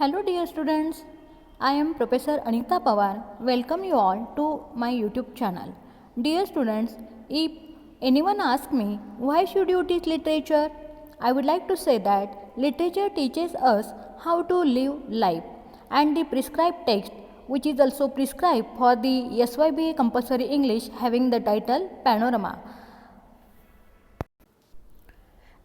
Hello dear students, I am Professor Anita Pawar. Welcome you all to my YouTube channel. Dear students, if anyone asks me why should you teach literature, I would like to say that literature teaches us how to live life, and the prescribed text which is also prescribed for the SYBA compulsory English having the title Panorama.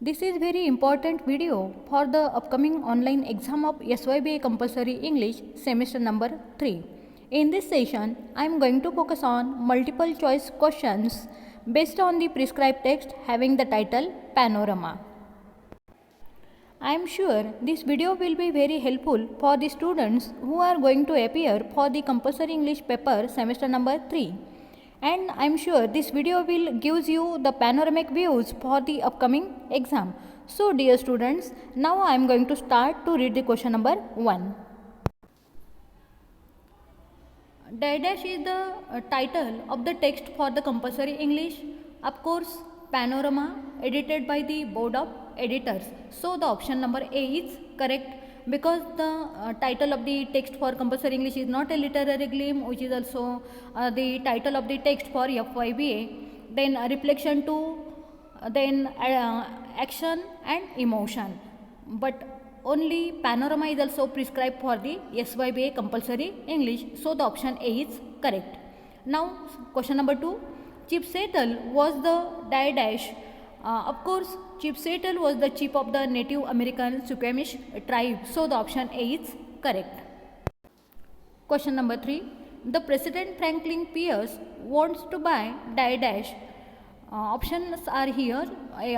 This is very important video for the upcoming online exam of SYBA compulsory English semester number 3. In this session, I am going to focus on multiple choice questions based on the prescribed text having the title Panorama. I am sure this video will be very helpful for the students who are going to appear for the compulsory English paper semester number 3. And I am sure this video will gives you the panoramic views for the upcoming exam. So dear students, now I am going to start to read the question number 1. Dash is the title of the text for the compulsory English. Of course, Panorama, edited by the Board of Editors. So the option number A is correct, because the title of the text for compulsory English is not a literary gleam, which is also the title of the text for FYBA, then reflection to, then action and emotion. But only Panorama is also prescribed for the SYBA compulsory English, so the option A is correct. Now question number 2, Chief-Settle was the dash. Of course, Chief-Settle was the chief of the Native American Suquamish tribe, so the option A is correct. Question number 3, the President Franklin Pierce wants to buy dash. Options are here.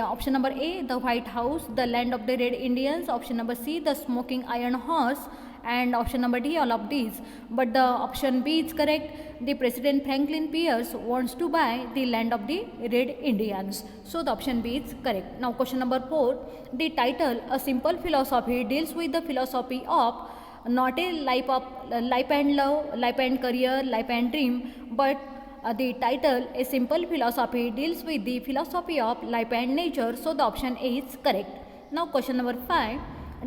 Option number A, the White House, the land of the Red Indians. Option number C, the Smoking Iron Horse, and option number D, all of these. But the option B is correct. The President Franklin Pierce wants to buy the land of the Red Indians. So the option B is correct. Now question number 4, the title A Simple Philosophy deals with the philosophy of not a life and love, life and career, life and dream, but the title A Simple Philosophy deals with the philosophy of life and nature. So the option A is correct. Now question number 5,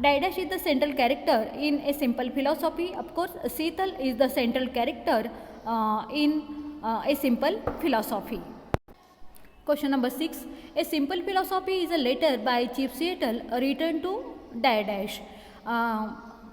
dash is the central character in A Simple Philosophy. Of course, Seetal is the central character in A Simple Philosophy. Question number 6, A Simple Philosophy is a letter by Chief-Settle written to dash.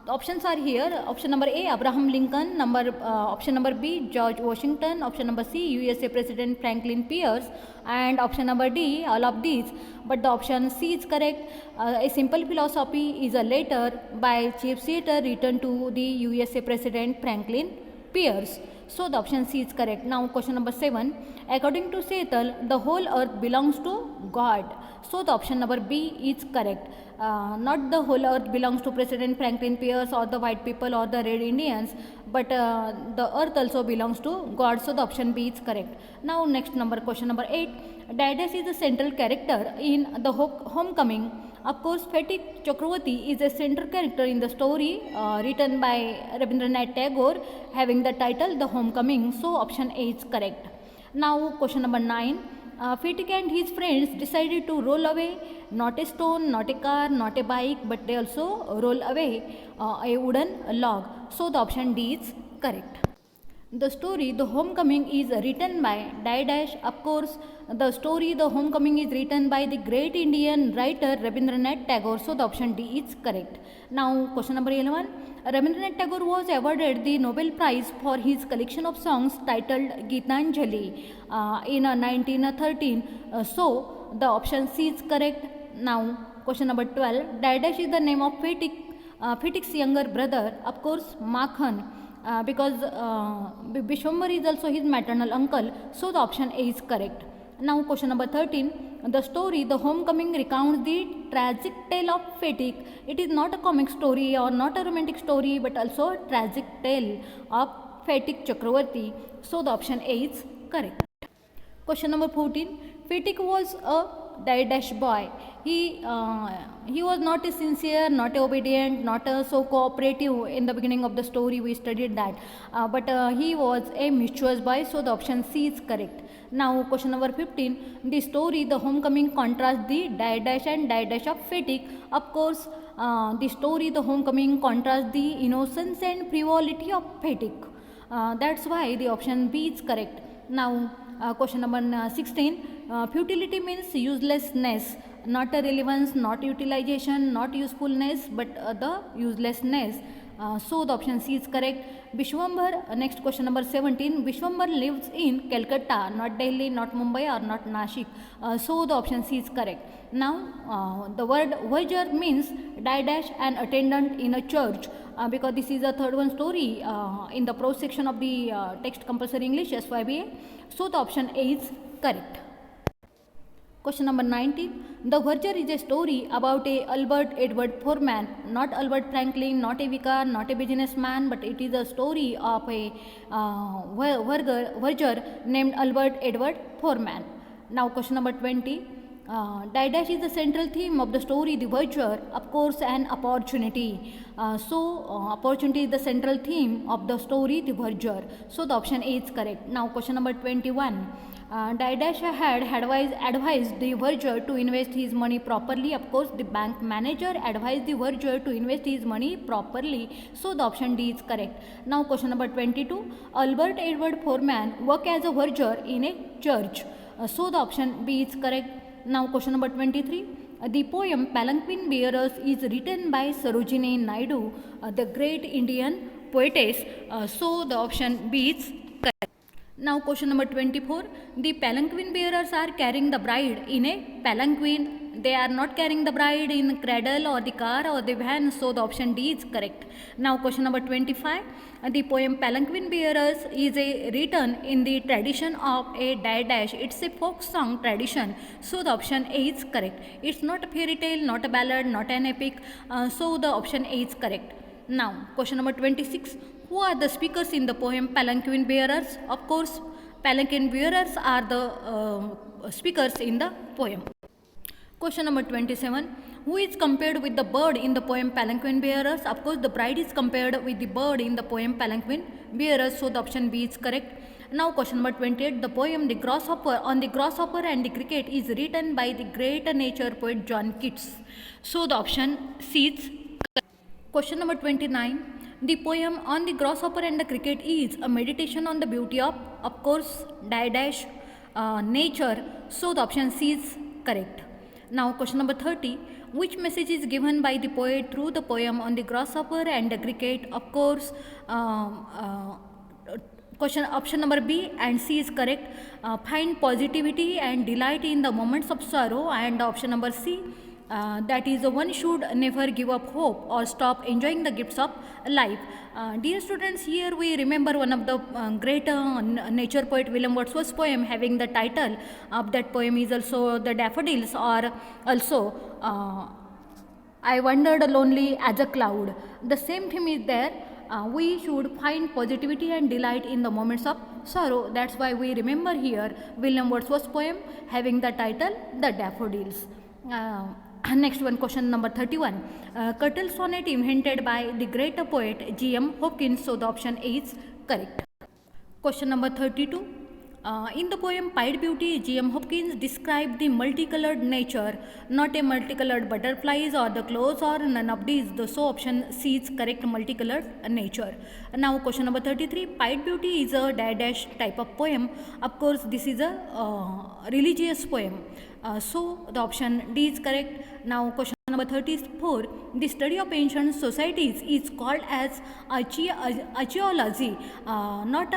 Options are here. Option number A, Abraham Lincoln. Option number B, George Washington. Option number C, USA President Franklin Pierce. And option number D, all of these. But the option C is correct. A Simple Philosophy is a letter by Chief-Settle written to the USA President Franklin Pierce. So the option C is correct. Now question number 7, according to Settle, the whole earth belongs to God. So the option number B is correct. Not the whole earth belongs to President Franklin Pierce or the white people or the Red Indians, but the earth also belongs to God. So the option B is correct. Now next question number 8, dash is the central character in the Homecoming. Of course, Fetik Chakravarti is a central character in the story written by Rabindranath Tagore having the title The Homecoming. So option A is correct. Now question number 9, Fetik and his friends decided to roll away not a stone, not a car, not a bike, but they also roll away a wooden log. So the option D is correct. The story The Homecoming is written by dash. Of course, the story The Homecoming is written by the great Indian writer Rabindranath Tagore. So the option D is correct. Now question number 11, Rabindranath Tagore was awarded the Nobel Prize for his collection of songs titled Gitanjali in 1913. So the option C is correct. Now question number 12, dash is the name of Fetik's younger brother. Of course, Makhan. Because Bishwambar is also his maternal uncle, so the option A is correct. Now question number 13, the story The Homecoming recounts the tragic tale of Fetik. It is not a comic story or not a romantic story, but also a tragic tale of Fetik Chakravarti, so the option A is correct. Question number 14, Fetik was a dash boy. He was not a sincere, not a obedient, not a so cooperative. In the beginning of the story we studied that, but he was a mischievous boy, so the option C is correct. Now question number 15, the story The Homecoming contrasts the dash and dash of Fetik. Of course, The story, The Homecoming, contrasts the innocence and frivolity of fatigue. That's why the option B is correct. Now, question number 16. Futility means uselessness, not a relevance, not utilization, not usefulness, but the uselessness. So the option C is correct. Vishwambar, next question number 17. Vishwambar lives in Calcutta, not Delhi, not Mumbai, or not Nashik. So the option C is correct. Now the word verger means dash an attendant in a church, because this is a third one story in the prose section of the text compulsory English SYBA. So the option A is correct. Question number 19. The Verger is a story about a Albert Edward Foreman, not Albert Franklin, not a vicar, not a businessman, but it is a story of a verger named Albert Edward Foreman. Now question number 20. Dash is the central theme of the story The Verger, of course an opportunity. Opportunity is the central theme of the story The Verger. So the option A is correct. Now question number 21. Dash had advised the verger to invest his money properly. Of course, the bank manager advised the verger to invest his money properly. So the option D is correct. Now question number 22. Albert Edward Foreman worked as a verger in a church. So the option B is correct. Now question number 23. The poem Palanquin Bearers is written by Sarojini Naidu, the great Indian poetess. So the option B is correct. Now question number 24. The palanquin bearers are carrying the bride in a palanquin. They are not carrying the bride in cradle or the car or the van. So the option D is correct. Now question number 25. The poem Palanquin Bearers is written in the tradition of a dash. It's a folk song tradition. So the option A is correct. It's not a fairy tale, not a ballad, not an epic. So the option A is correct. Now question number 26. Who are the speakers in the poem Palanquin Bearers? Of course, palanquin bearers are the speakers in the poem. Question number 27. Who is compared with the bird in the poem Palanquin Bearers? Of course, the bride is compared with the bird in the poem Palanquin Bearers. So the option B is correct. Now question number 28. The poem The Grasshopper on the Grasshopper and the Cricket is written by the great nature poet John Keats. So the option C is correct. Question number 29. The poem On the Grasshopper and the Cricket is a meditation on the beauty of course, dash, nature. So the option C is correct. Now question number 30. Which message is given by the poet through the poem On the Grasshopper and the Cricket? Of course, option number B and C is correct. Find positivity and delight in the moments of sorrow. And option number C, that is one should never give up hope or stop enjoying the gifts of life. Dear students, here we remember one of the great nature poet William Wordsworth's poem having the title of that poem is also The Daffodils, or also I wandered lonely as a cloud. The same theme is there. We should find positivity and delight in the moments of sorrow. That's why we remember here William Wordsworth's poem having the title The Daffodils. Next one, question number 31. Curtal sonnet invented by the great poet G.M. Hopkins. So the option A is correct. Question number 32. In the poem Pied Beauty, G.M. Hopkins described the multicolored nature, not a multicolored butterflies or the clothes or none of these. So option C is correct, multicolored nature. Now question number 33. Pied Beauty is a dash type of poem. Of course, this is a religious poem. So the option D is correct. Now question number 34. The study of ancient societies is called as archaeology, not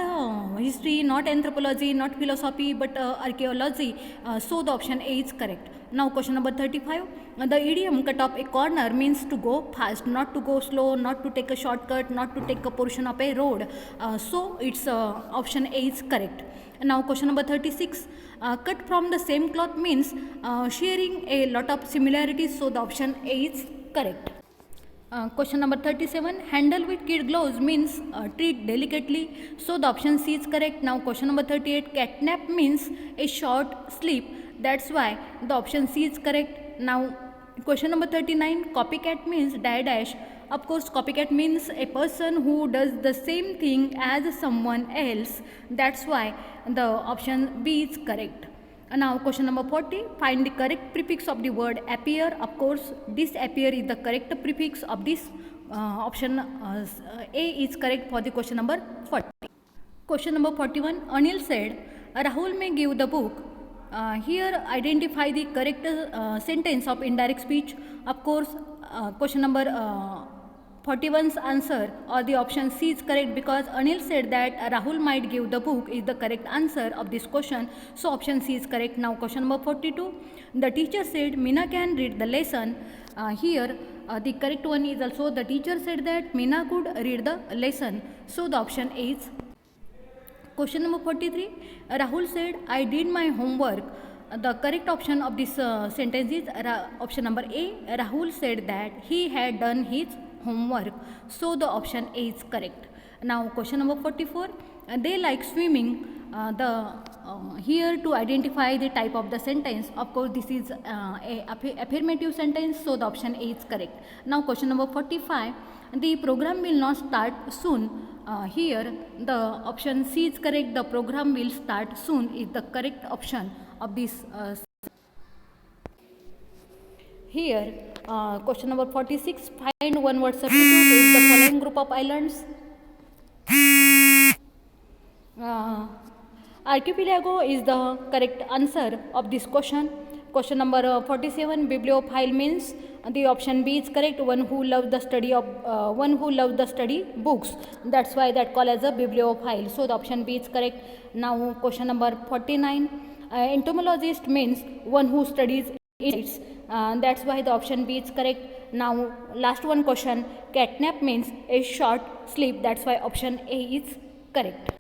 history, not anthropology, not philosophy, but archaeology. So the option A is correct. Now question number 35. The idiom cut off a corner means to go fast, not to go slow, not to take a shortcut, not to take a portion of a road. So it's option A is correct. Now question number 36. Cut from the same cloth means sharing a lot of similarities. So the option A is correct. Question number 37. Handle with kid gloves means treat delicately. So the option C is correct. Now question number 38. Catnap means a short sleep. That's why the option C is correct. Now question number 39. Copycat means dash. Of course, copycat means a person who does the same thing as someone else. That's why the option B is correct. Now question number 40, find the correct prefix of the word appear. Of course, disappear is the correct prefix of this option. A is correct for the question number 40. Question number 41, Anil said, Rahul may give the book. Here identify the correct sentence of indirect speech. Of course, question number 41's answer or the option C is correct because Anil said that Rahul might give the book is the correct answer of this question. So option C is correct. Now question number 42. The teacher said Meena can read the lesson. Here the correct one is also the teacher said that Meena could read the lesson. So the option A is. Question number 43. Rahul said I did my homework. The correct option of this sentence is option number A. Rahul said that he had done his homework. So the option A is correct. Now question number 44. They like swimming. Here to identify the type of the sentence, of course this is a affirmative sentence, so the option A is correct. Now question number 45. The program will not start soon. Here the option C is correct. The program will start soon is the correct option of this. Here question number 46, find one word substitute is the following group of islands. Archipelago is the correct answer of this question. Question number 47, bibliophile means the option B is correct, one who loves the study books. That's why that called as a bibliophile. So the option B is correct. Now question number 49, entomologist means one who studies insects. That's why the option B is correct. Now last one question, catnap means a short sleep. That's why option A is correct.